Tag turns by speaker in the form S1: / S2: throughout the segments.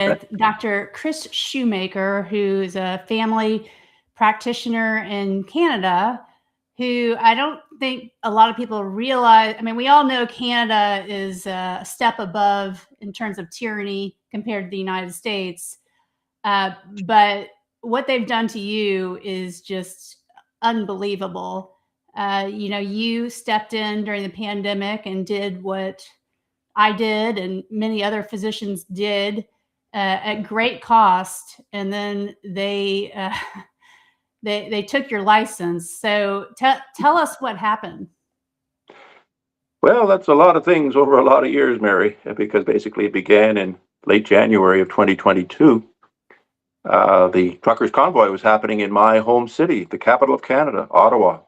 S1: with Dr. Chris Shoemaker, who's a family practitioner in Canada, who I don't think a lot of people realize. I mean, we all know Canada is a step above in terms of tyranny compared to the United States. But what they've done to you is just unbelievable. You stepped in during the pandemic and did what I did and many other physicians did at great cost, and then they took your license. So tell us what happened.
S2: Well, that's a lot of things over a lot of years, Mary, because basically it began in late January of 2022. The truckers' convoy was happening in my home city, the capital of Canada, Ottawa.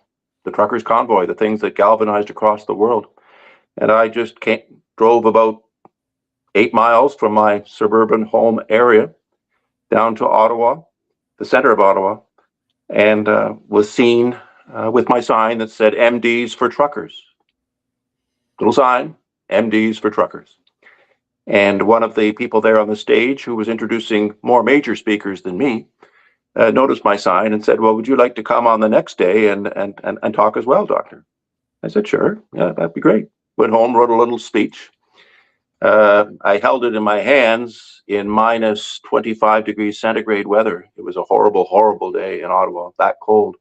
S2: The truckers' convoy, the things that galvanized across the world. And I just drove about 8 miles from my suburban home area down to Ottawa, the center of Ottawa, and was seen with my sign that said MDs for truckers. Little sign, MDs for truckers. And one of the people there on the stage, who was introducing more major speakers than me, noticed my sign and said, "Well, would you like to come on the next day and talk as well, doctor?" I said, "Sure, yeah, that'd be great." Went home, wrote a little speech. I held it in my hands in minus 25 degrees centigrade weather. It was a horrible, horrible day in Ottawa, that cold.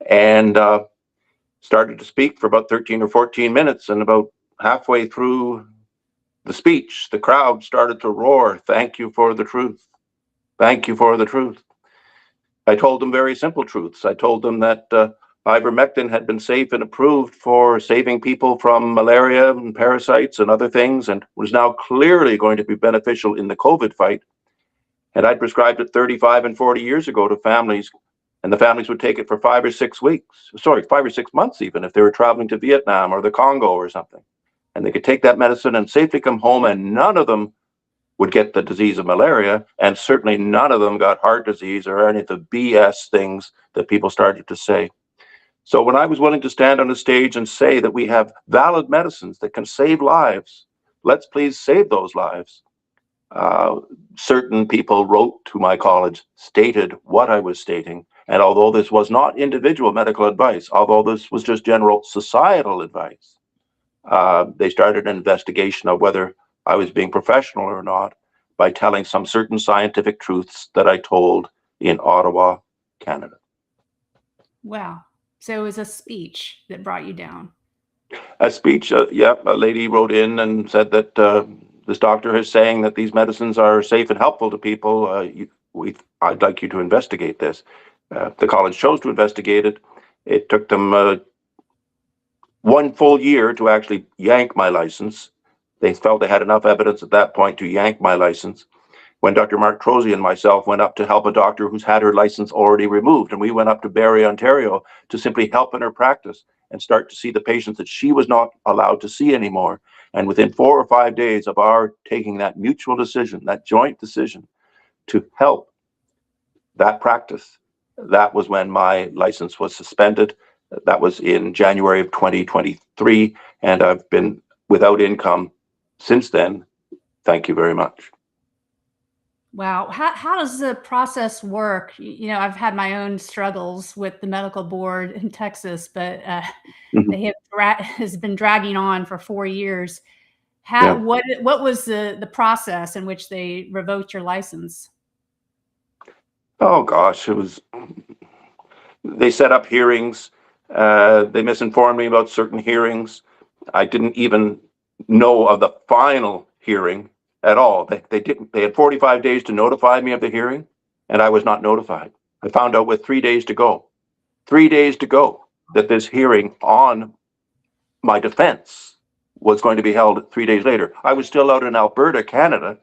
S2: And started to speak for about 13 or 14 minutes. And about halfway through the speech, the crowd started to roar, "Thank you for the truth. Thank you for the truth." I told them very simple truths. I told them that ivermectin had been safe and approved for saving people from malaria and parasites and other things, and was now clearly going to be beneficial in the COVID fight. And I'd prescribed it 35 and 40 years ago to families, and the families would take it for 5 or 6 months even, if they were traveling to Vietnam or the Congo or something. And they could take that medicine and safely come home, and none of them would get the disease of malaria, and certainly none of them got heart disease or any of the BS things that people started to say. So when I was willing to stand on a stage and say that we have valid medicines that can save lives, let's please save those lives. Certain people wrote to my college, stated what I was stating, and although this was not individual medical advice, although this was just general societal advice, they started an investigation of whether I was being professional or not by telling some certain scientific truths that I told in Ottawa, Canada.
S1: Wow. So it was a speech that brought you down.
S2: A speech, yeah, a lady wrote in and said that this doctor is saying that these medicines are safe and helpful to people. I'd like you to investigate this. The college chose to investigate it. It took them 1 full year to actually yank my license. They felt they had enough evidence at that point to yank my license. When Dr. Mark Trozy and myself went up to help a doctor who's had her license already removed, and we went up to Barrie, Ontario, to simply help in her practice and start to see the patients that she was not allowed to see anymore. And within 4 or 5 days of our taking that mutual decision, that joint decision to help that practice, that was when my license was suspended. That was in January of 2023, and I've been without income since then. Thank you very much.
S1: Wow. How does the process work? I've had my own struggles with the medical board in Texas, but they has been dragging on for 4 years.
S2: Yeah.
S1: What was the process in which they revoked your license?
S2: Oh gosh, they set up hearings. They misinformed me about certain hearings. I didn't even know of the final hearing at all. They didn't. They had 45 days to notify me of the hearing, and I was not notified. I found out with 3 days to go. 3 days to go that this hearing on my defense was going to be held 3 days later. I was still out in Alberta, Canada,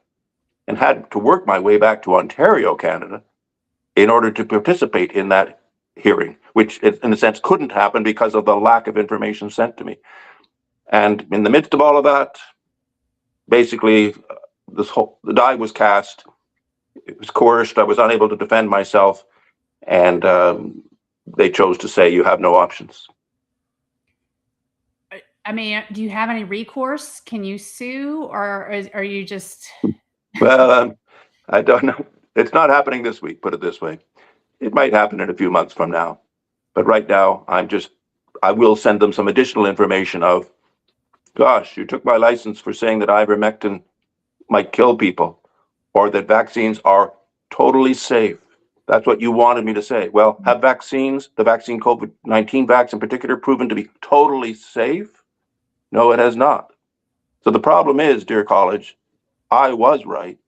S2: and had to work my way back to Ontario, Canada, in order to participate in that hearing, which in a sense couldn't happen because of the lack of information sent to me. And in the midst of all of that, basically the die was cast. It was coerced. I was unable to defend myself, and they chose to say you have no options.
S1: I mean, do you have any recourse? Can you sue, or are you just?
S2: Well, I don't know. It's not happening this week, put it this way. It might happen in a few months from now. But right now, I will send them some additional information of, gosh, you took my license for saying that ivermectin might kill people or that vaccines are totally safe. That's what you wanted me to say. Well, have vaccines, the vaccine COVID-19 vaccine in particular, proven to be totally safe? No, it has not. So the problem is, dear college, I was right.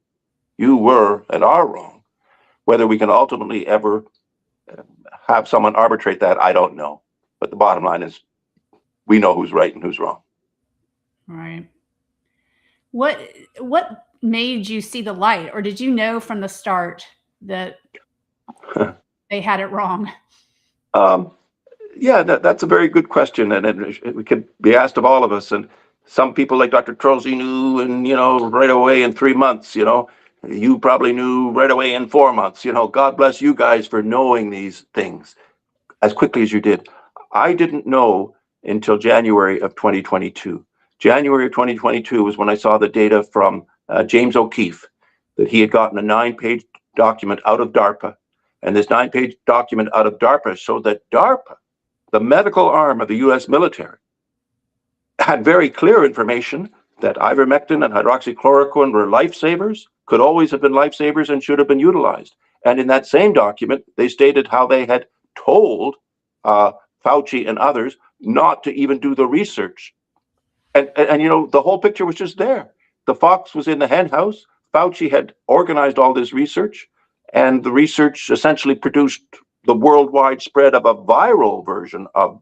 S2: You were and are wrong. Whether we can ultimately ever have someone arbitrate that, I don't know. But the bottom line is we know who's right and who's wrong.
S1: Right. What made you see the light, or did you know from the start that they had it wrong?
S2: Yeah, that's a very good question, and it could be asked of all of us. And some people, like Dr. Trolsey, knew, and right away in 3 months. You probably knew right away in 4 months. God bless you guys for knowing these things as quickly as you did. I didn't know until January of 2022. January of 2022 was when I saw the data from James O'Keefe, that he had gotten a 9-page document out of DARPA. And this 9-page document out of DARPA showed that DARPA, the medical arm of the US military, had very clear information that ivermectin and hydroxychloroquine were lifesavers, could always have been lifesavers, and should have been utilized. And in that same document, they stated how they had told Fauci and others not to even do the research. And the whole picture was just there. The fox was in the hen house. Fauci had organized all this research, and the research essentially produced the worldwide spread of a viral version of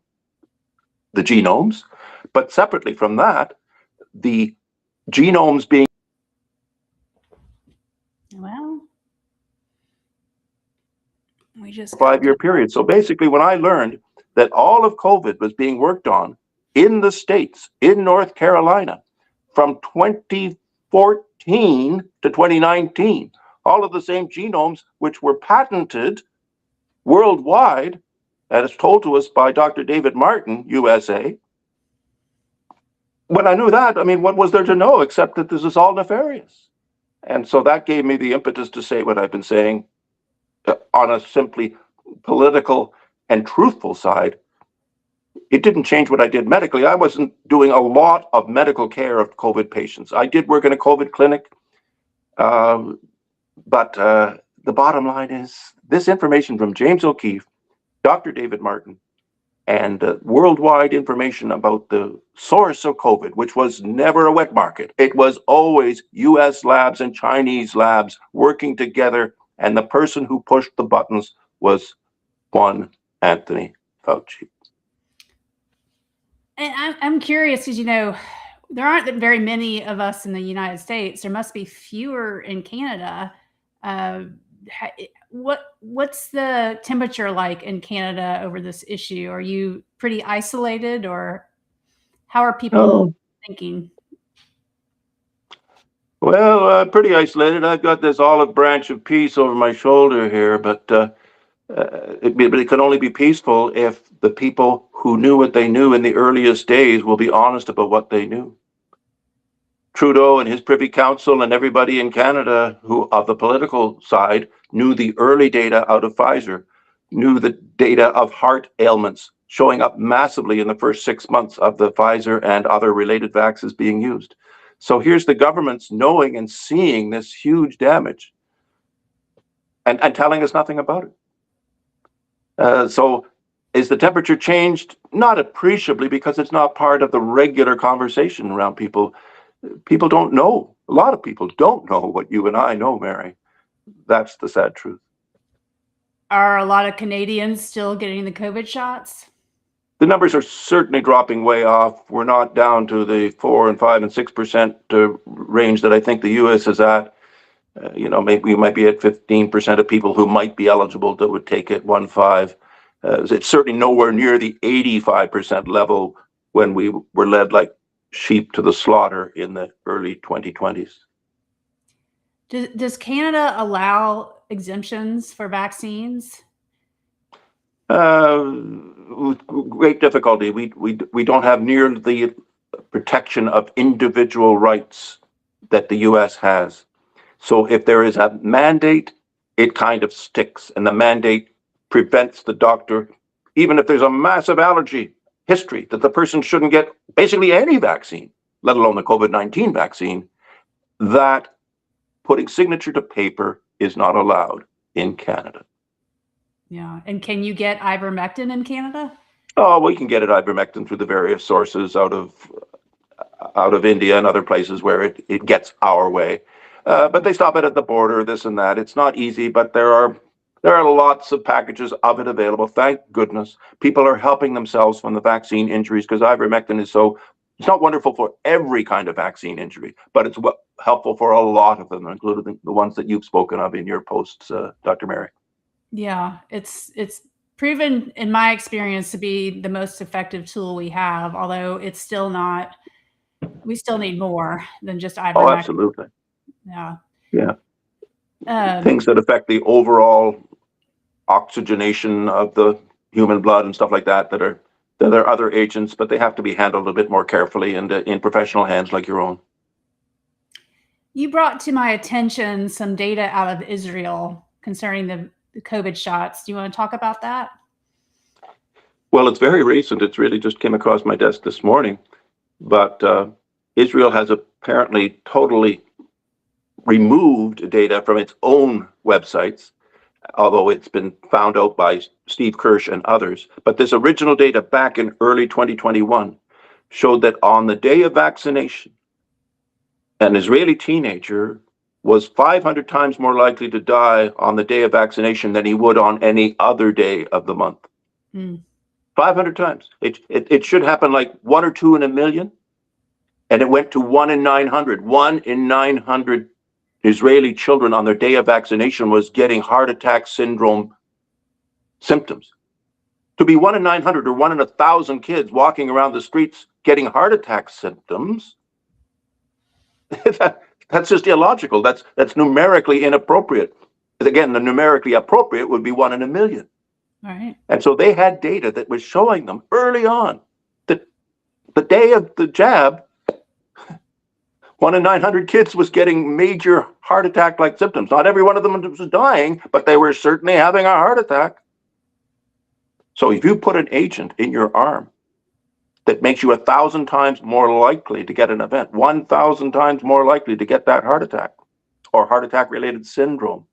S2: the genomes. But separately from that, the genomes being
S1: Well, we just
S2: a 5-year period. So basically, when I learned that all of COVID was being worked on in the States, in North Carolina, from 2014 to 2019, all of the same genomes which were patented worldwide, as told to us by Dr. David Martin, USA. When I knew that, what was there to know except that this is all nefarious? And so that gave me the impetus to say what I've been saying on a simply political and truthful side. It didn't change what I did medically. I wasn't doing a lot of medical care of COVID patients. I did work in a COVID clinic, but the bottom line is this information from James O'Keefe, Dr. David Martin, and worldwide information about the source of COVID, which was never a wet market. It was always US labs and Chinese labs working together, and the person who pushed the buttons was one Anthony Fauci.
S1: And I'm curious because, there aren't very many of us in the United States. There must be fewer in Canada. What's the temperature like in Canada over this issue? Are you pretty isolated, or how are people thinking?
S2: Well, pretty isolated. I've got this olive branch of peace over my shoulder here, but it can only be peaceful if the people who knew what they knew in the earliest days will be honest about what they knew. Trudeau and his Privy Council and everybody in Canada who, of the political side, knew the early data out of Pfizer, knew the data of heart ailments showing up massively in the first 6 months of the Pfizer and other related vaccines being used. So here's the governments knowing and seeing this huge damage and telling us nothing about it. So is the temperature changed? Not appreciably, because it's not part of the regular conversation around people. People don't know. A lot of people don't know what you and I know, Mary. That's the sad truth.
S1: Are a lot of Canadians still getting the COVID shots?
S2: The numbers are certainly dropping way off. We're not down to the 4 and 5 and 6% range that I think the US is at. Maybe we might be at 15% of people who might be eligible that would take it, 1.5. It's certainly nowhere near the 85% level when we were led like sheep to the slaughter in the early 2020s.
S1: Does Canada allow exemptions for vaccines?
S2: With great difficulty. We don't have near the protection of individual rights that the US has. So if there is a mandate, it kind of sticks, and the mandate prevents the doctor, even if there's a massive allergy history that the person shouldn't get basically any vaccine, let alone the COVID-19 vaccine, that putting signature to paper is not allowed in Canada.
S1: Yeah. And can you get ivermectin in Canada?
S2: Oh, we can get it ivermectin through the various sources out of India and other places where it gets our way. But they stop it at the border, this and that. It's not easy, but there are lots of packages of it available. Thank goodness. People are helping themselves from the vaccine injuries because ivermectin is it's not wonderful for every kind of vaccine injury, but it's helpful for a lot of them, including the ones that you've spoken of in your posts, Dr. Mary.
S1: Yeah, it's proven in my experience to be the most effective tool we have, although it's still not, we still need more than just ivermectin.
S2: Oh, absolutely.
S1: Yeah.
S2: Yeah. Things that affect the overall oxygenation of the human blood and stuff like that, there are other agents, but they have to be handled a bit more carefully and in professional hands like your own.
S1: You brought to my attention some data out of Israel concerning the COVID shots. Do you want to talk about that?
S2: Well, it's very recent. It's really just came across my desk this morning. But Israel has apparently totally removed data from its own websites, although it's been found out by Steve Kirsch and others. But this original data back in early 2021 showed that on the day of vaccination, an Israeli teenager was 500 times more likely to die on the day of vaccination than he would on any other day of the month. 500 times. It should happen like 1 or 2 in a million, and it went to 1 in 900. 1 in 900 Israeli children on their day of vaccination was getting heart attack syndrome symptoms. To be 1 in 900 or 1 in 1,000 kids walking around the streets getting heart attack symptoms, that's just illogical. That's numerically inappropriate. Again, the numerically appropriate would be 1 in a million.
S1: Right.
S2: And so they had data that was showing them early on that the day of the jab, 1 in 900 kids was getting major heart attack-like symptoms. Not every one of them was dying, but they were certainly having a heart attack. So if you put an agent in your arm that makes you 1,000 times more likely to get an event, 1,000 times more likely to get that heart attack or heart attack-related syndrome,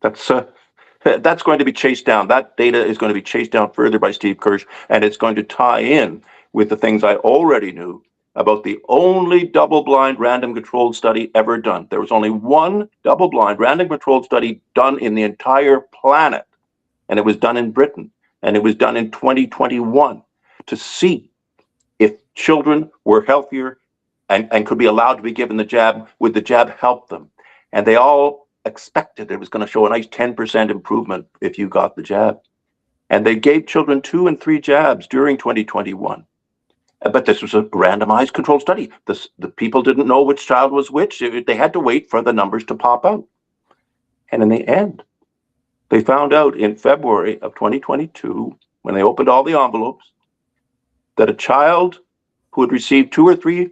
S2: that's going to be chased down. That data is going to be chased down further by Steve Kirsch, and it's going to tie in with the things I already knew about the only double-blind random controlled study ever done. There was only one double-blind random controlled study done in the entire planet, and it was done in Britain, and it was done in 2021 to see if children were healthier and could be allowed to be given the jab. Would the jab help them? And they all expected it was going to show a nice 10% improvement if you got the jab. And they gave children 2 and 3 jabs during 2021. But this was a randomized controlled study. The people didn't know which child was which. They had to wait for the numbers to pop out. And in the end, they found out in February of 2022, when they opened all the envelopes, that a child who had received 2 or 3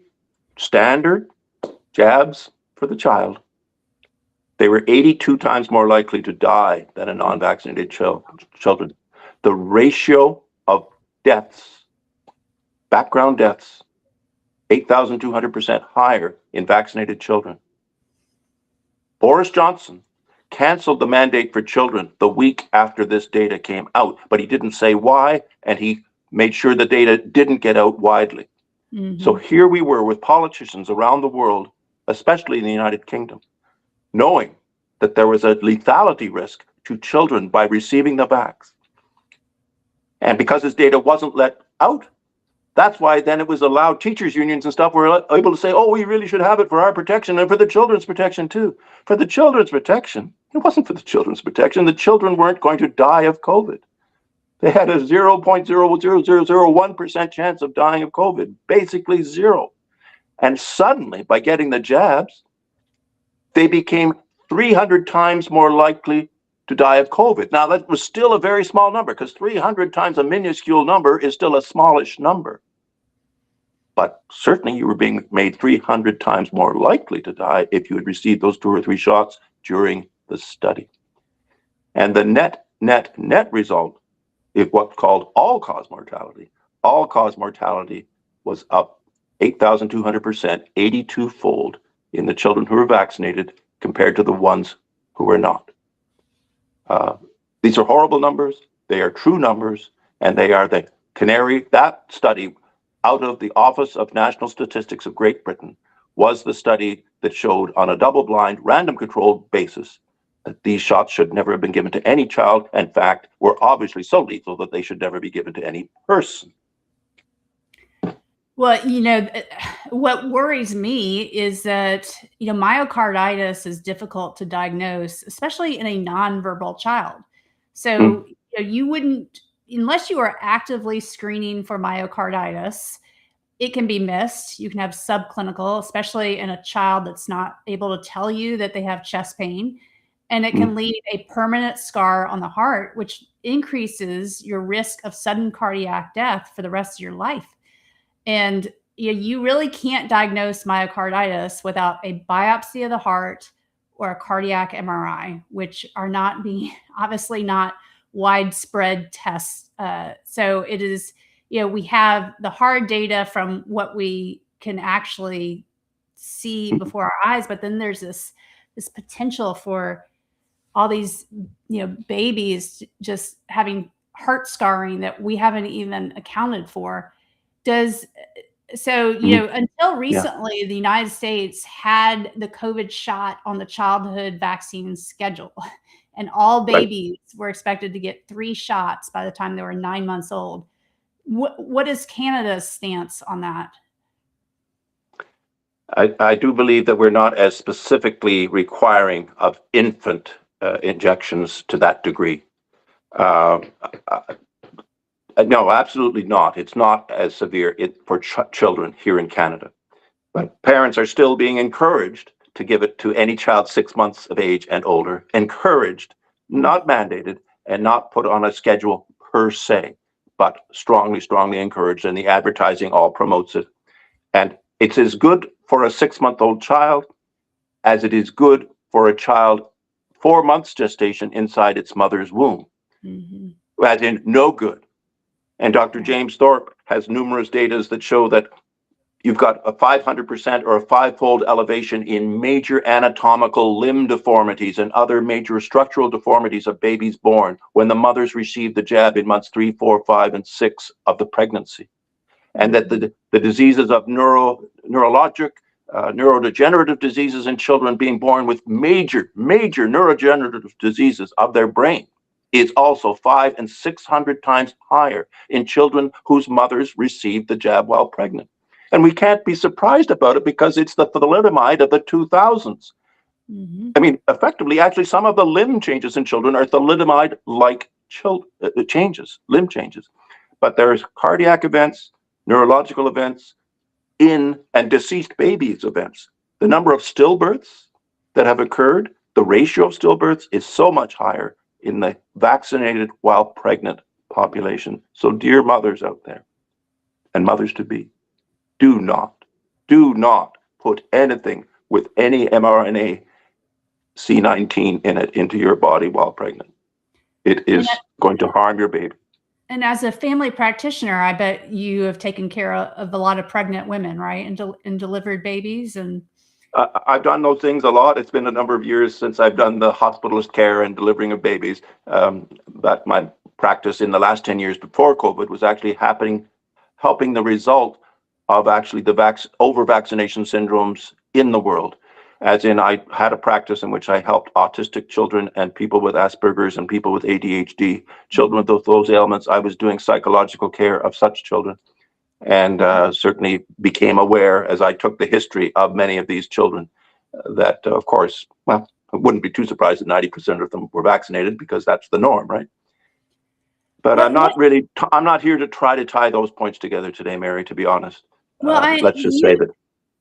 S2: standard jabs for the child, they were 82 times more likely to die than a non-vaccinated children. The ratio of deaths, background deaths, 8,200% higher in vaccinated children. Boris Johnson canceled the mandate for children the week after this data came out, but he didn't say why, and he made sure the data didn't get out widely. So here we were with politicians around the world, especially in the United Kingdom, knowing that there was a lethality risk to children by receiving the vax. And because this data wasn't let out, that's why then it was allowed. Teachers unions and stuff were able to say, oh, we really should have it for our protection and for the children's protection too. For the children's protection, it wasn't for the children's protection. The children weren't going to die of COVID. They had a 0.00001% chance of dying of COVID, basically 0. And suddenly, by getting the jabs, they became 300 times more likely to die of COVID. Now, that was still a very small number, because 300 times a minuscule number is still a smallish number. but certainly you were being made 300 times more likely to die if you had received those 2 or 3 shots during the study. And the net result is what's called all-cause mortality. All-cause mortality was up 8,200%, 82-fold in the children who were vaccinated compared to the ones who were not. These are horrible numbers. They are true numbers, and they are the canary. That study out of the Office of National Statistics of Great Britain was the study that showed on a double-blind, random-controlled basis that these shots should never have been given to any child. In fact, were obviously so lethal that they should never be given to any person.
S1: Well, what worries me is that, myocarditis is difficult to diagnose, especially in a nonverbal child. So, you wouldn't, unless you are actively screening for myocarditis, it can be missed. You can have subclinical, especially in a child that's not able to tell you that they have chest pain. And it can leave a permanent scar on the heart, which increases your risk of sudden cardiac death for the rest of your life. And you really can't diagnose myocarditis without a biopsy of the heart or a cardiac MRI, which are not being obviously not widespread tests. So it is, we have the hard data from what we can actually see before our eyes, but then there's this potential for all these, babies just having heart scarring that we haven't even accounted for. Until recently, the United States had the COVID shot on the childhood vaccine schedule, and all babies were expected to get 3 shots by the time they were 9 months old. What is Canada's stance on that?
S2: I do believe that we're not as specifically requiring of infant injections to that degree. No, absolutely not. It's not as severe for children here in Canada. But parents are still being encouraged to give it to any child 6 months of age and older. Encouraged, not mandated, and not put on a schedule per se, but strongly, strongly encouraged. And the advertising all promotes it. And it's as good for a 6-month-old child as it is good for a child 4 months gestation inside its mother's womb. As in, no good. And Dr. James Thorpe has numerous data that show that you've got a 500% or a 5-fold elevation in major anatomical limb deformities and other major structural deformities of babies born when the mothers receive the jab in months 3, 4, 5, and 6 of the pregnancy. And that the diseases of neurologic, neurodegenerative diseases in children being born with major neurodegenerative diseases of their brain is also 500 and 600 times higher in children whose mothers received the jab while pregnant. And we can't be surprised about it because it's the thalidomide of the 2000s. I mean, effectively, actually, some of the limb changes in children are thalidomide-like changes, limb changes. But there's cardiac events, neurological events, and deceased babies events. The number of stillbirths that have occurred, the ratio of stillbirths is so much higher in the vaccinated while pregnant population. So dear mothers out there and mothers-to-be, do not put anything with any mRNA C19 in it into your body while pregnant. It is going to harm your baby.
S1: And as a family practitioner, I bet you have taken care of a lot of pregnant women, right? And delivered babies. And
S2: I've done those things a lot. It's been a number of years since I've done the hospitalist care and delivering of babies. But my practice in the last 10 years before COVID was actually helping the result of actually the over-vaccination syndromes in the world. As in, I had a practice in which I helped autistic children and people with Asperger's and people with ADHD, children with those ailments. I was doing psychological care of such children, and certainly became aware as I took the history of many of these children that, of course, well, I wouldn't be too surprised that 90% of them were vaccinated because that's the norm, right? But I'm not here to try to tie those points together today, Mary, to be honest.
S1: Well,
S2: let's just say that.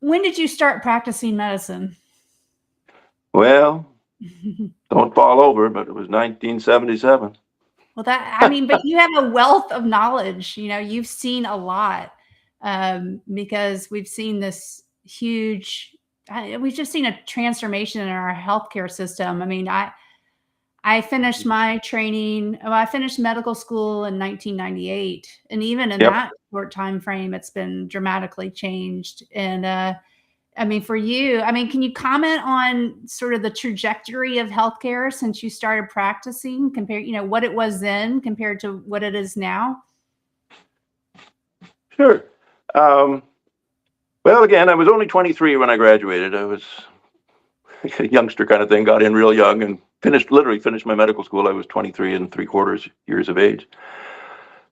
S1: When did you start practicing medicine?
S2: Well, don't fall over, but it was 1977.
S1: Well, but you have a wealth of knowledge. You've seen a lot. because we've seen this huge, we've just seen a transformation in our healthcare system. I mean, I finished my training. Well, I finished medical school in 1998, and even in
S2: Yep.
S1: that short time frame, it's been dramatically changed. And I mean, for you, I mean, can you comment on sort of the trajectory of healthcare since you started practicing, compared, you know, what it was then compared to what it is now?
S2: Sure. Well, again, I was only 23 when I graduated. I was a youngster kind of thing, got in real young and literally finished my medical school. I was 23 and 3/4 years of age.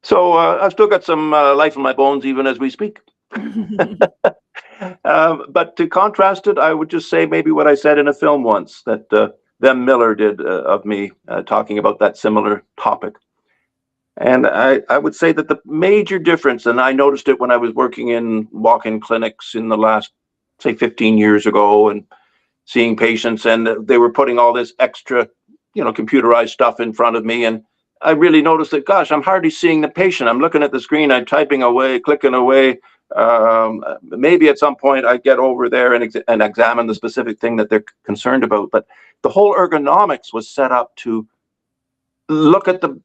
S2: So I've still got some life in my bones even as we speak. But to contrast it, I would just say maybe what I said in a film once that Them Miller did of me, talking about that similar topic. And I would say that the major difference, and I noticed it when I was working in walk-in clinics in the last, say, 15 years ago, and seeing patients, and they were putting all this extra, computerized stuff in front of me. And I really noticed that, gosh, I'm hardly seeing the patient. I'm looking at the screen, I'm typing away, clicking away. Maybe at some point I get over there and examine the specific thing that they're concerned about. But the whole ergonomics was set up to look at the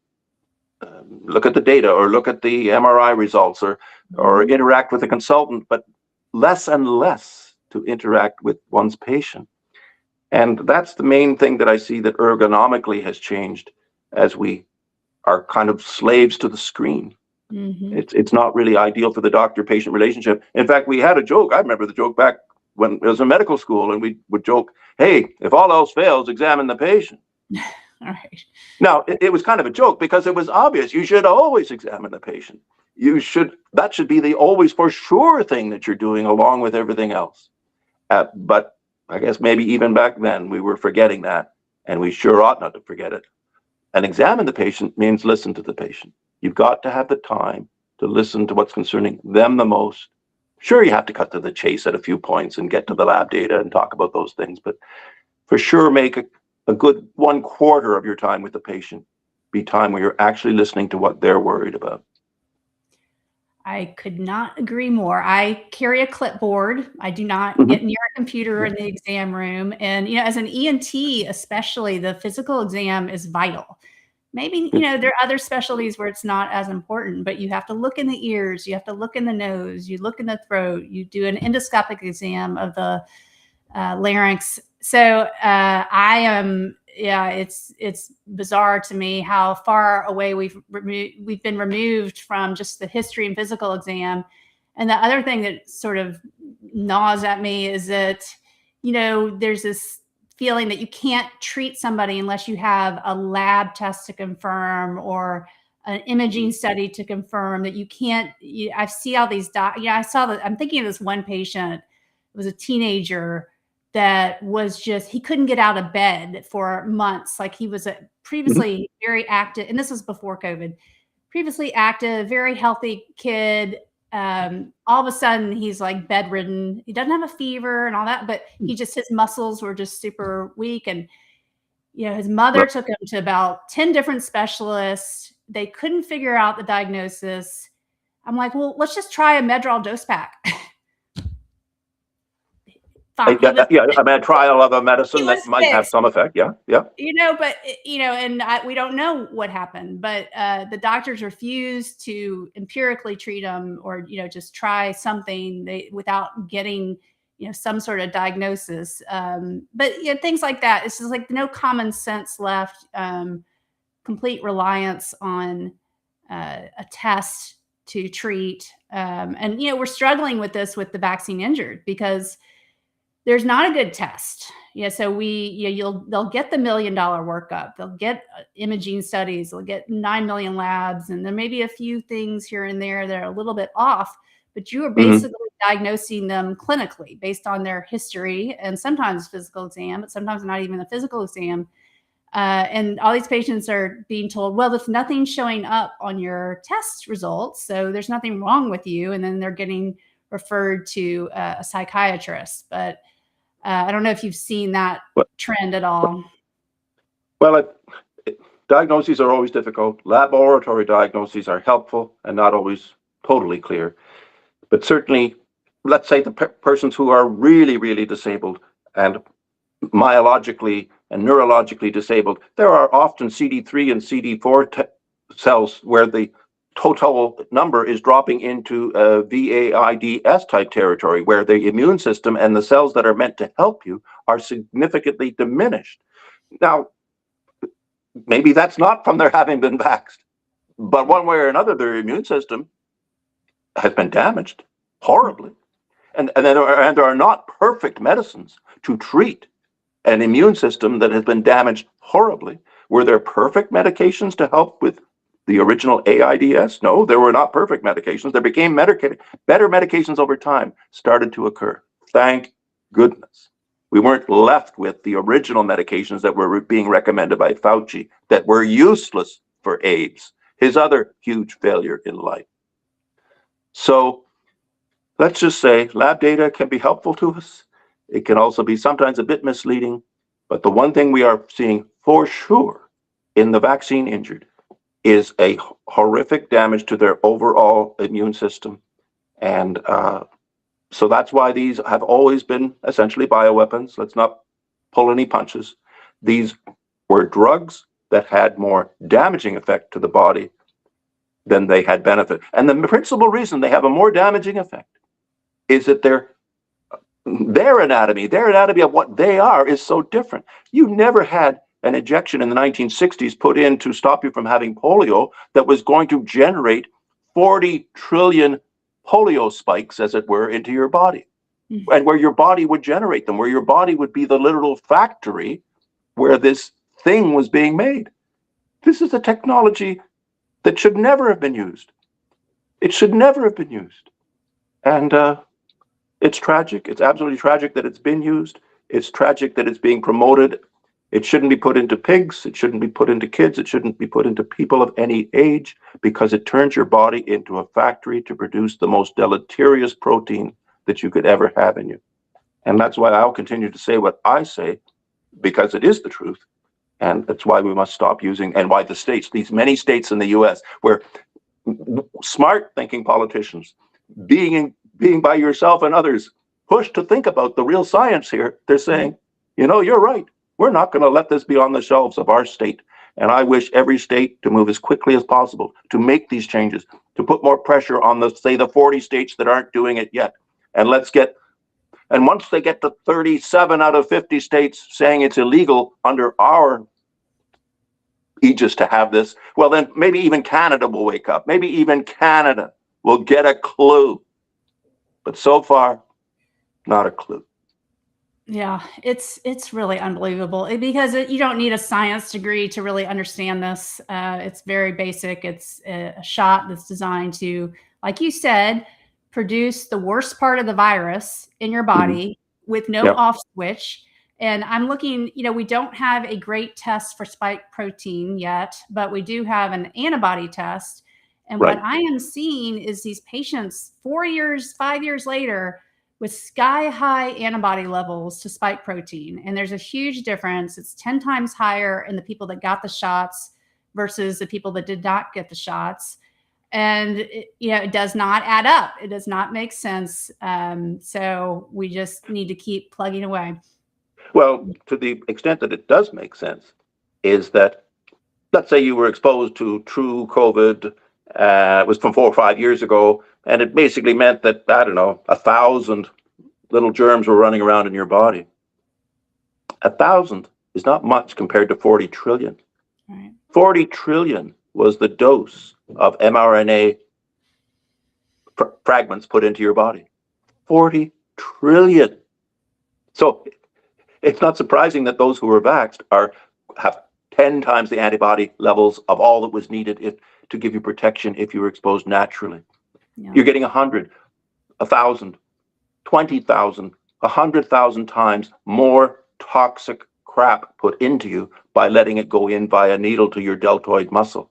S2: data, or look at the MRI results, or interact with the consultant, but less and less to interact with one's patient. And that's the main thing that I see that ergonomically has changed, as we are kind of slaves to the screen. It's not really ideal for the doctor-patient relationship. In fact, we had a joke. I remember the joke back when it was in medical school, and we would joke, "Hey, if all else fails, examine the patient."
S1: All right.
S2: Now, it was kind of a joke because it was obvious. You should always examine the patient. That should be the always for sure thing that you're doing along with everything else. But I guess maybe even back then we were forgetting that, and we sure ought not to forget it. And examine the patient means listen to the patient. You've got to have the time to listen to what's concerning them the most. Sure, you have to cut to the chase at a few points and get to the lab data and talk about those things, but for sure make a good 1/4 of your time with the patient be time where you're actually listening to what they're worried about.
S1: I could not agree more. I carry a clipboard. I do not
S2: Mhm.
S1: get near a computer in the exam room. And, as an ENT, especially, the physical exam is vital. Maybe, there are other specialties where it's not as important, but you have to look in the ears, you have to look in the nose, you look in the throat, you do an endoscopic exam of the larynx. So I am, yeah, it's bizarre to me how far away we've been removed from just the history and physical exam. And the other thing that sort of gnaws at me is that, there's this feeling that you can't treat somebody unless you have a lab test to confirm, or an imaging study to confirm that you can't. I see all these I saw that. I'm thinking of this one patient. It was a teenager that was he couldn't get out of bed for months. Like, he was a previously very active, and this was before COVID, previously active, very healthy kid. All of a sudden he's like bedridden. He doesn't have a fever and all that, but his muscles were just super weak. And, his mother took him to about 10 different specialists. They couldn't figure out the diagnosis. I'm like, well, let's just try a Medrol dose pack. Fine.
S2: A bad trial of a medicine that might have some effect. Yeah.
S1: But and we don't know what happened, but the doctors refused to empirically treat him, or just try something without getting some sort of diagnosis. But things like that. It's just like no common sense left. Complete reliance on a test to treat. And we're struggling with this with the vaccine injured, because there's not a good test. So they'll get the $1 million workup, they'll get imaging studies, they'll get 9 million labs, and there may be a few things here and there that are a little bit off, but you are basically diagnosing them clinically based on their history, and sometimes physical exam, but sometimes not even a physical exam. And all these patients are being told, well, there's nothing showing up on your test results, so there's nothing wrong with you. And then they're getting referred to a psychiatrist. But I don't know if you've seen that trend at all.
S2: Well, diagnoses are always difficult. Laboratory diagnoses are helpful and not always totally clear. But certainly, let's say the persons who are really, really disabled and myologically and neurologically disabled, there are often CD3 and CD4 cells where the total number is dropping into VAIDS type territory, where the immune system and the cells that are meant to help you are significantly diminished. Now, maybe that's not from their having been vaxxed, but one way or another, their immune system has been damaged horribly. And there are not perfect medicines to treat an immune system that has been damaged horribly. Were there perfect medications to help with the original AIDS? No, there were not perfect medications. There became better medications over time started to occur. Thank goodness. We weren't left with the original medications that were being recommended by Fauci that were useless for AIDS, his other huge failure in life. So let's just say lab data can be helpful to us. It can also be sometimes a bit misleading. But the one thing we are seeing for sure in the vaccine injured is a horrific damage to their overall immune system. And so that's why these have always been essentially bioweapons. Let's not pull any punches. These were drugs that had more damaging effect to the body than they had benefit. And the principal reason they have a more damaging effect is that their anatomy of what they are is so different. You never had an injection in the 1960s put in to stop you from having polio that was going to generate 40 trillion polio spikes, as it were, into your body. Mm-hmm. And where your body would generate them, where your body would be the literal factory where this thing was being made. This is a technology that should never have been used. It should never have been used. And it's tragic. It's absolutely tragic that it's been used. It's tragic that it's being promoted. It shouldn't be put into pigs. It shouldn't be put into kids. It shouldn't be put into people of any age, because it turns your body into a factory to produce the most deleterious protein that you could ever have in you. And that's why I'll continue to say what I say, because it is the truth. And that's why we must stop using, and why the states, these many states in the US, where smart thinking politicians, being by yourself and others, pushed to think about the real science here, they're saying, you know, you're right. We're not going to let this be on the shelves of our state. And I wish every state to move as quickly as possible to make these changes, to put more pressure on the 40 states that aren't doing it yet. And once they get to 37 out of 50 states saying it's illegal under our aegis to have this, well, then maybe even Canada will wake up. Maybe even Canada will get a clue. But so far, not a clue.
S1: Yeah, it's really unbelievable, because you don't need a science degree to really understand this. It's very basic. It's a shot that's designed to, like you said, produce the worst part of the virus in your body with no off switch. And I'm looking, we don't have a great test for spike protein yet, but we do have an antibody test. And what I am seeing is these patients 4 years, 5 years later with sky high antibody levels to spike protein. And there's a huge difference. It's 10 times higher in the people that got the shots versus the people that did not get the shots. And it does not add up. It does not make sense. So we just need to keep plugging away.
S2: Well, to the extent that it does make sense, is that, let's say you were exposed to true COVID, it was from 4 or 5 years ago, and it basically meant that, 1,000 little germs were running around in your body. 1,000 is not much compared to 40 trillion. Right. 40 trillion was the dose of mRNA fragments put into your body. 40 trillion. So it's not surprising that those who are vaxxed have 10 times the antibody levels of all that was needed to give you protection if you were exposed naturally. Yeah. You're getting 100, 1,000, 20,000, 100,000 times more toxic crap put into you by letting it go in via needle to your deltoid muscle.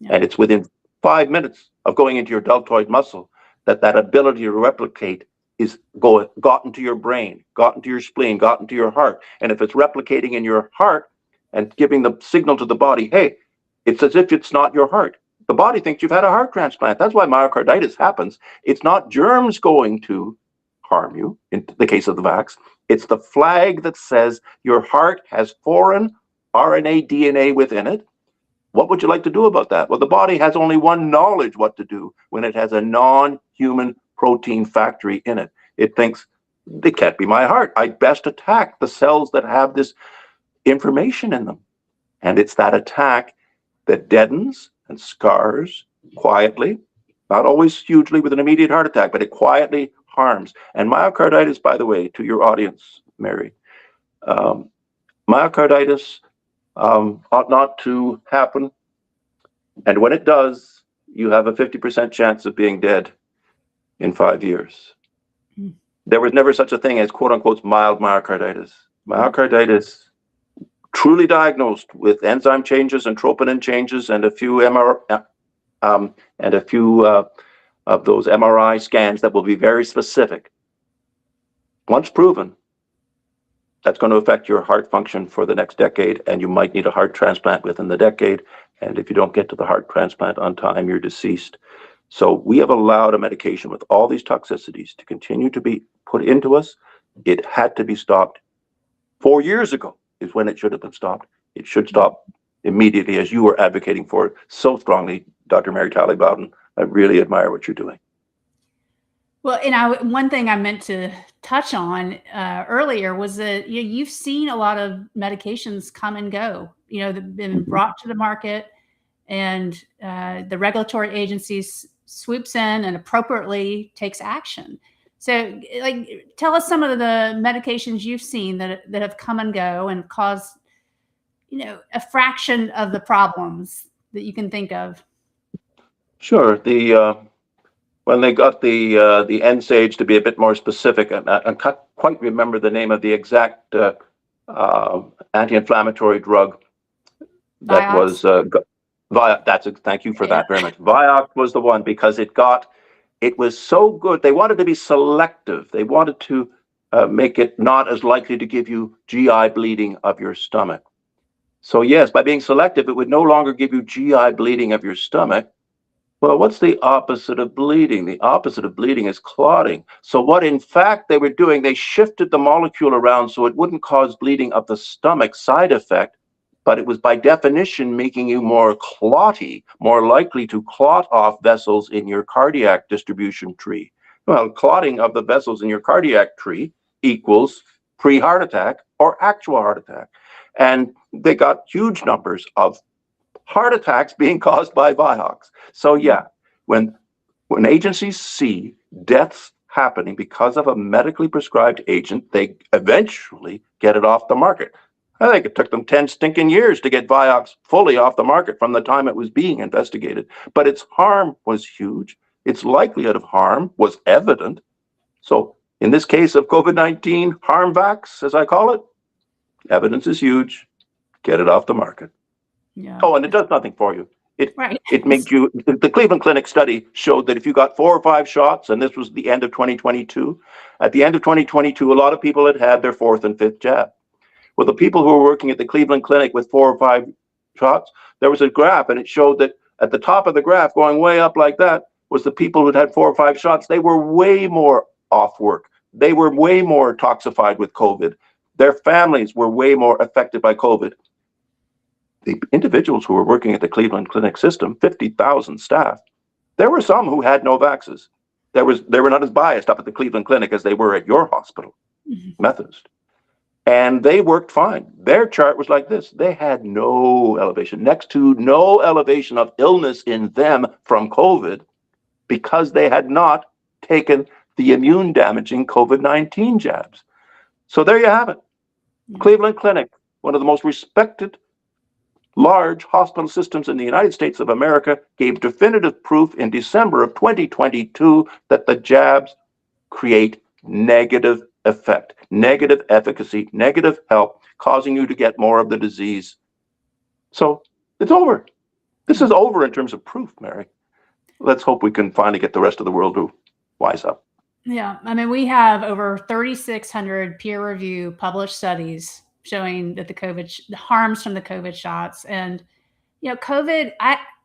S2: Yeah. And it's within 5 minutes of going into your deltoid muscle that ability to replicate is gotten to your brain, gotten to your spleen, gotten to your heart. And if it's replicating in your heart and giving the signal to the body, hey, it's as if it's not your heart. The body thinks you've had a heart transplant. That's why myocarditis happens. It's not germs going to harm you in the case of the vax. It's the flag that says your heart has foreign RNA, DNA within it. What would you like to do about that? Well, the body has only one knowledge what to do when it has a non-human protein factory in it. It thinks, it can't be my heart. I best attack the cells that have this information in them. And it's that attack that deadens and scars quietly, not always hugely with an immediate heart attack, but it quietly harms. And myocarditis, by the way, to your audience, Mary, myocarditis ought not to happen. And when it does, you have a 50% chance of being dead in 5 years. There was never such a thing as quote unquote mild myocarditis. Myocarditis, truly diagnosed with enzyme changes and troponin changes and a few of those MRI scans that will be very specific. Once proven, that's going to affect your heart function for the next decade, and you might need a heart transplant within the decade. And if you don't get to the heart transplant on time, you're deceased. So we have allowed a medication with all these toxicities to continue to be put into us. It had to be stopped 4 years ago is when it should have been stopped. It should stop immediately, as you were advocating for it so strongly, Dr. Mary Talley Bowden. I really admire what you're doing.
S1: Well, and one thing I meant to touch on earlier was that you've seen a lot of medications come and go. They've been brought to the market, and the regulatory agencies swoops in and appropriately takes action. So, tell us some of the medications you've seen that have come and go and caused, a fraction of the problems that you can think of.
S2: Sure. When they got the NSAIDs to be a bit more specific, and I can't quite remember the name of the exact anti-inflammatory drug that
S1: Vioxx.
S2: was thank you for that very much. Vioxx was the one because it was so good. They wanted to be selective. They wanted to make it not as likely to give you GI bleeding of your stomach. So yes, by being selective, it would no longer give you GI bleeding of your stomach. Well, what's the opposite of bleeding? The opposite of bleeding is clotting. So what in fact they were doing, they shifted the molecule around so it wouldn't cause bleeding of the stomach side effect, but it was by definition making you more clotty, more likely to clot off vessels in your cardiac distribution tree. Well, clotting of the vessels in your cardiac tree equals pre-heart attack or actual heart attack. And they got huge numbers of heart attacks being caused by Vioxx. So yeah, when agencies see deaths happening because of a medically prescribed agent, they eventually get it off the market. I think it took them 10 stinking years to get Vioxx fully off the market from the time it was being investigated. But its harm was huge. Its likelihood of harm was evident. So in this case of COVID-19 harm vax, as I call it, evidence is huge. Get it off the market.
S1: Yeah.
S2: Oh, and it does nothing for you.
S1: Right.
S2: It makes you, the Cleveland Clinic study showed that if you got 4 or 5 shots, and this was the end of 2022, at the end of 2022, a lot of people had their 4th and 5th jab. Well, the people who were working at the Cleveland Clinic with 4 or 5 shots, there was a graph, and it showed that at the top of the graph, going way up like that, was the people who'd had 4 or 5 shots. They were way more off work. They were way more toxified with COVID. Their families were way more affected by COVID. The individuals who were working at the Cleveland Clinic system, 50,000 staff, there were some who had no vaxes. They were not as biased up at the Cleveland Clinic as they were at your hospital, Methodist. And they worked fine. Their chart was like this. They had no elevation, next to no elevation of illness in them from COVID because they had not taken the immune damaging COVID-19 jabs. So there you have it. Cleveland Clinic, one of the most respected large hospital systems in the United States of America, gave definitive proof in December of 2022 that the jabs create negative effect, negative efficacy, negative help, causing you to get more of the disease. So it's over. This is over in terms of proof, Mary. Let's hope we can finally get the rest of the world to wise up.
S1: Yeah. I mean, we have over 3,600 peer review published studies showing that the harms from the COVID shots. And, COVID,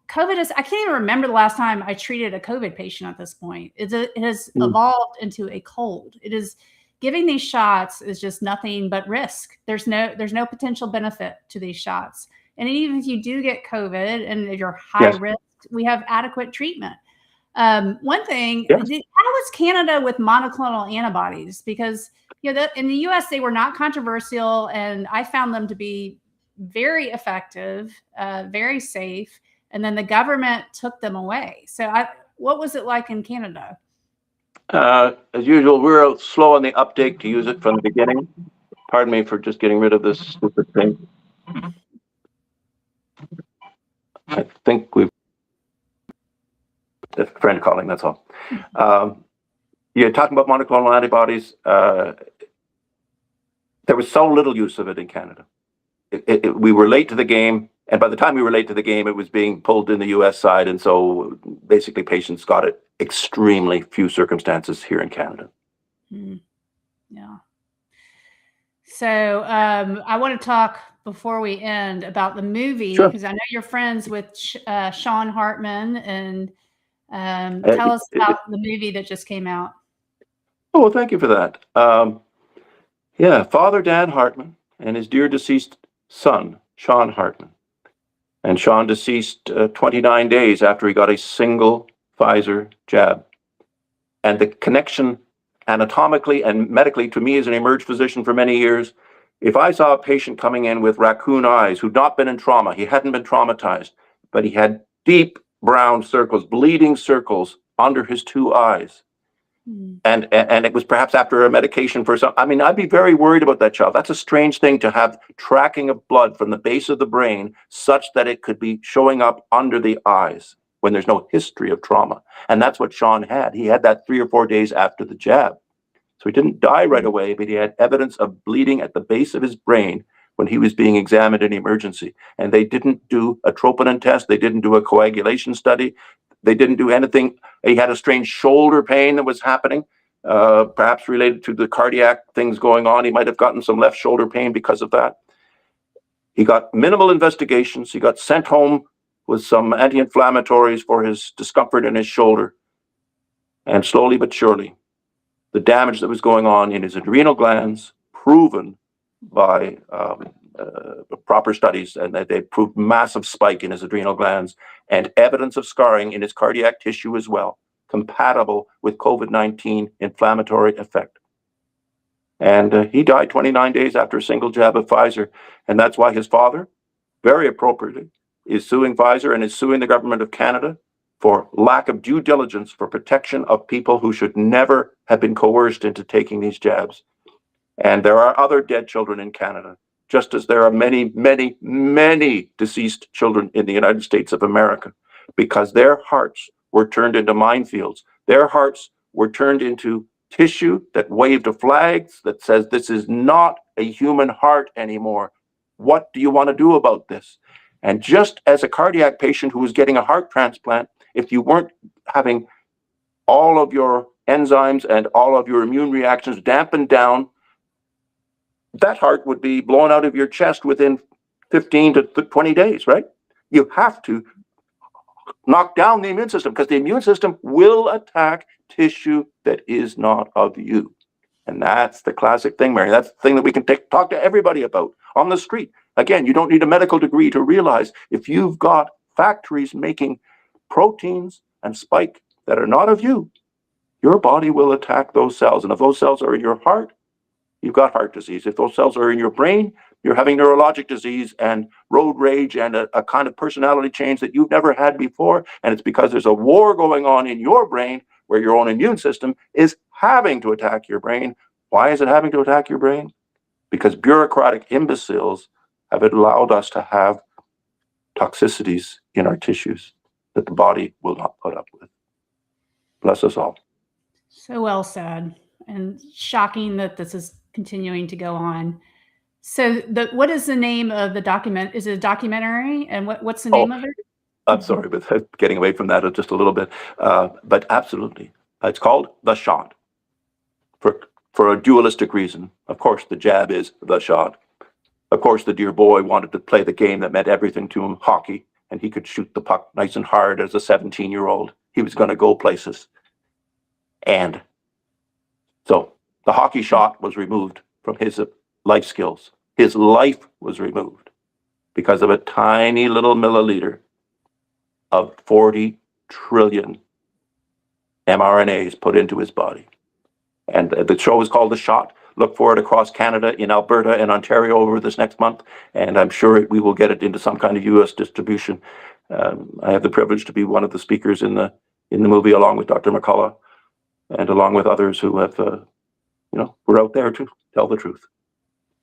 S1: COVID is, I can't even remember the last time I treated a COVID patient at this point. It has
S2: Mm.
S1: evolved into a cold. It is giving these shots is just nothing but risk. There's no potential benefit to these shots. And even if you do get COVID and if you're high
S2: Yes.
S1: risk, we have adequate treatment. One thing,
S2: Yes.
S1: how was Canada with monoclonal antibodies? Because in the U.S. they were not controversial, and I found them to be very effective, very safe. And then the government took them away. So, what was it like in Canada?
S2: As usual, we're slow on the uptake to use it from the beginning. Pardon me for just getting rid of this stupid thing. I think we've a friend calling, that's all. You're talking about monoclonal antibodies. There was so little use of it in Canada. We were late to the game, and by the time we were late to the game, it was being pulled in the US side, and so basically patients got it extremely few circumstances here in Canada.
S1: Yeah. So I want to talk before we end about the movie, because I know you're friends with Sean Hartman, and tell us about the movie that just came out.
S2: Oh, well, thank you for that. Yeah, Father Dan Hartman and his dear deceased son, Sean Hartman. And Sean deceased 29 days after he got a single Pfizer jab. And the connection anatomically and medically, to me as an emerged physician for many years, if I saw a patient coming in with raccoon eyes who'd not been in trauma, he hadn't been traumatized, but he had deep brown circles, bleeding circles under his two eyes. And it was perhaps after a medication for some, I mean, I'd be very worried about that child. That's a strange thing to have tracking of blood from the base of the brain such that it could be showing up under the eyes when there's no history of trauma. And that's what Sean had. He had that 3 or 4 days after the jab. So he didn't die right away, but he had evidence of bleeding at the base of his brain when he was being examined in emergency. And they didn't do a troponin test. They didn't do a coagulation study. They didn't do anything. He had a strange shoulder pain that was happening, perhaps related to the cardiac things going on. He might have gotten some left shoulder pain because of that. He got minimal investigations. He got sent home with some anti-inflammatories for his discomfort in his shoulder. And slowly but surely, the damage that was going on in his adrenal glands, proven by proper studies, and they proved massive spike in his adrenal glands and evidence of scarring in his cardiac tissue as well, compatible with COVID-19 inflammatory effect. And he died 29 days after a single jab of Pfizer. And that's why his father, very appropriately, is suing Pfizer and is suing the government of Canada for lack of due diligence for protection of people who should never have been coerced into taking these jabs. And there are other dead children in Canada, just as there are many, many, many deceased children in the United States of America, because their hearts were turned into minefields. Their hearts were turned into tissue that waved a flag that says this is not a human heart anymore. What do you want to do about this? And just as a cardiac patient who was getting a heart transplant, if you weren't having all of your enzymes and all of your immune reactions dampened down, that heart would be blown out of your chest within 15 to 20 days, right? You have to knock down the immune system because the immune system will attack tissue that is not of you. And that's the classic thing, Mary. That's the thing that we can talk to everybody about on the street. Again, you don't need a medical degree to realize if you've got factories making proteins and spike that are not of you, your body will attack those cells. And if those cells are in your heart, you've got heart disease. If those cells are in your brain, you're having neurologic disease and road rage and a kind of personality change that you've never had before. And it's because there's a war going on in your brain where your own immune system is having to attack your brain. Why is it having to attack your brain? Because bureaucratic imbeciles have allowed us to have toxicities in our tissues that the body will not put up with. Bless us all.
S1: So well said, and shocking that this is continuing to go on. So what is the name of the document? Is it a documentary? And what's the name of it?
S2: I'm sorry, but getting away from that just a little bit. But absolutely. It's called The Shot for a dualistic reason. Of course, the jab is the shot. Of course, the dear boy wanted to play the game that meant everything to him, hockey. and he could shoot the puck nice and hard as a 17-year-old. He was going to go places. And so the hockey shot was removed from his life skills. His life was removed because of a tiny little milliliter of 40 trillion mRNAs put into his body. And the show is called The Shot. Look for it across Canada, in Alberta and Ontario over this next month. And I'm sure we will get it into some kind of US distribution. I have the privilege to be one of the speakers in the movie, along with Dr. McCullough and along with others who have, were out there to tell the truth.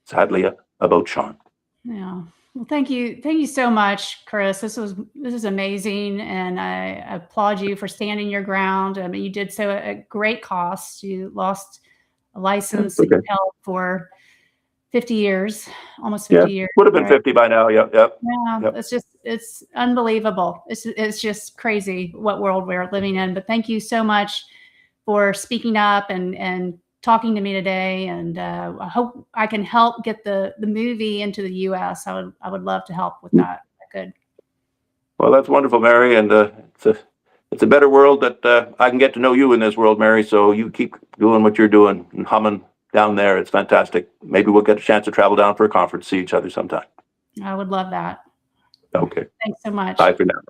S2: Sadly, about Sean.
S1: Yeah. Well, thank you so much, Chris. This is amazing, and I applaud you for standing your ground. I mean, you did so at great cost. You lost a license that you held for 50 years, almost 50 years.
S2: Would have been 50 by now. Yep.
S1: Yeah. It's unbelievable. It's just crazy what world we're living in. But thank you so much for speaking up and talking to me today, and I hope I can help get the movie into the U.S. I would love to help with that. Good.
S2: Well, that's wonderful, Mary, and it's a better world that I can get to know you in this world, Mary. So you keep doing what you're doing and humming down there. It's fantastic. Maybe we'll get a chance to travel down for a conference, see each other sometime.
S1: I would love that.
S2: Okay.
S1: Thanks so much.
S2: Bye for now.